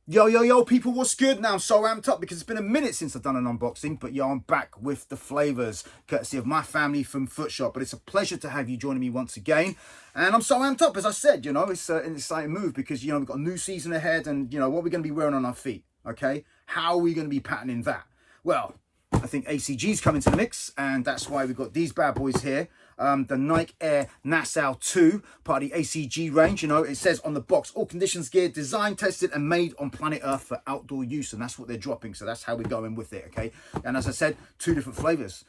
Yo, people, what's good? Now I'm so amped up because it's been a minute since I've done an unboxing, but yo, I'm back with the flavors, courtesy of my family from Footshop. But it's a pleasure to have you joining me once again. And I'm so amped up, as I said, it's an exciting move because, we've got a new season ahead and, what we're going to be wearing on our feet, okay? How are we going to be patterning that? Well, I think ACG's coming to the mix, and that's why we've got these bad boys here. The Nike Air Nasu 2, part of the ACG range. It says on the box, all conditions gear, designed, tested, and made on planet Earth for outdoor use. And that's what they're dropping. So that's how we're going with it, okay? And as I said, 2 different flavors,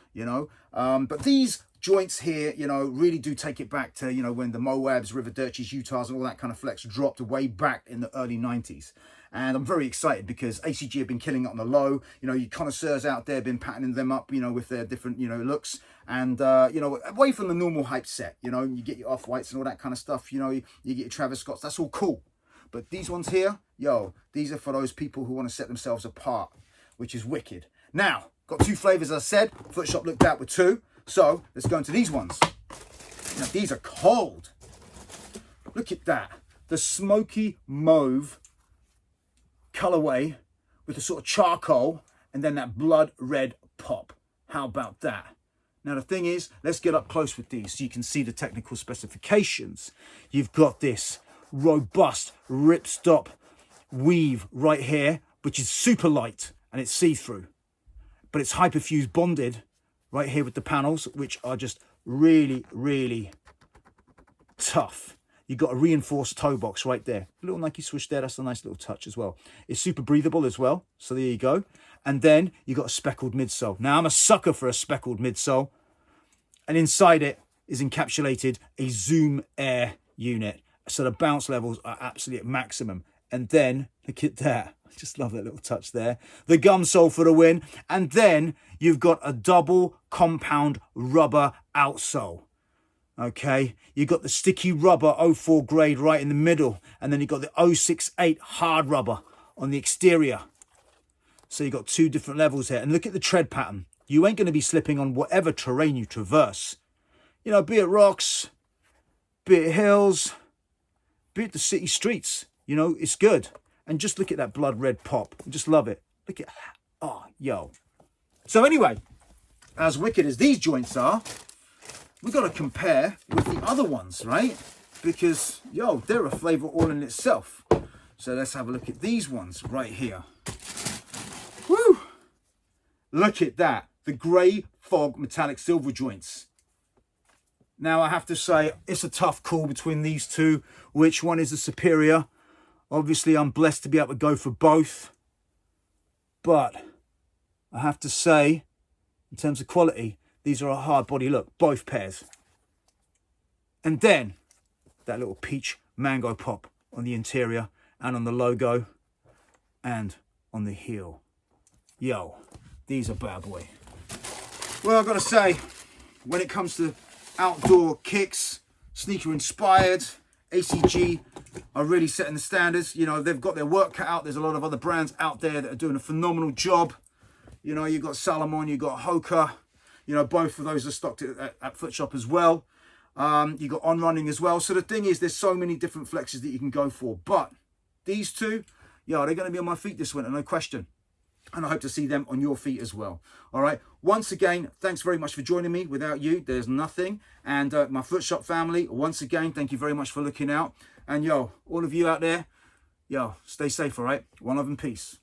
But these joints here, really do take it back to, when the Mauves, River Dirties, Utahs, and all that kind of flex dropped way back in the early 90s. And I'm very excited because ACG have been killing it on the low. You connoisseurs out there have been patterning them up, with their different, looks. And, away from the normal hype set, you get your off-whites and all that kind of stuff. You get your Travis Scotts. That's all cool. But these ones here, these are for those people who want to set themselves apart, which is wicked. Now, got 2 flavors, as I said. Footshop looked out with 2. So let's go into these ones. Now, these are cold. Look at that. The Smokey Mauve colorway with a sort of charcoal and then that blood red pop. How about that? Now the thing is, let's get up close with these so you can see the technical specifications. You've got this robust ripstop weave right here, which is super light and it's see-through, but it's hyperfuse bonded right here with the panels, which are just really, really tough. You've got a reinforced toe box right there. A little Nike swoosh there. That's a nice little touch as well. It's super breathable as well. So there you go. And then you've got a speckled midsole. Now, I'm a sucker for a speckled midsole. And inside it is encapsulated a Zoom Air unit. So the bounce levels are absolutely at maximum. And then, look at that. I just love that little touch there. The gum sole for the win. And then you've got a double compound rubber outsole. Okay, you got the sticky rubber 04 grade right in the middle, and then you got the 068 hard rubber on the exterior. So you got 2 different levels here. And look at the tread pattern. You ain't going to be slipping on whatever terrain you traverse. Be it rocks, be it hills, be it the city streets. It's good. And just look at that blood red pop. I just love it. Look at that. Oh, yo. So anyway, as wicked as these joints are, we've got to compare with the other ones, right? Because, they're a flavor all in itself. So let's have a look at these ones right here. Woo! Look at that. The grey fog metallic silver joints. Now, I have to say, it's a tough call between these 2. Which one is the superior? Obviously, I'm blessed to be able to go for both. But I have to say, in terms of quality, these are a hard body look, both pairs. And then that little peach mango pop on the interior and on the logo and on the heel. Yo, these are bad boy. Well, I've got to say, when it comes to outdoor kicks, sneaker inspired, ACG are really setting the standards. They've got their work cut out. There's a lot of other brands out there that are doing a phenomenal job. You've got Salomon, you've got Hoka. Both of those are stocked at Footshop as well. You got On Running as well. So the thing is, there's so many different flexes that you can go for. But these 2, they're going to be on my feet this winter, no question. And I hope to see them on your feet as well. All right. Once again, thanks very much for joining me. Without you, there's nothing. And my Footshop family, once again, thank you very much for looking out. And all of you out there, stay safe, all right? One love and peace.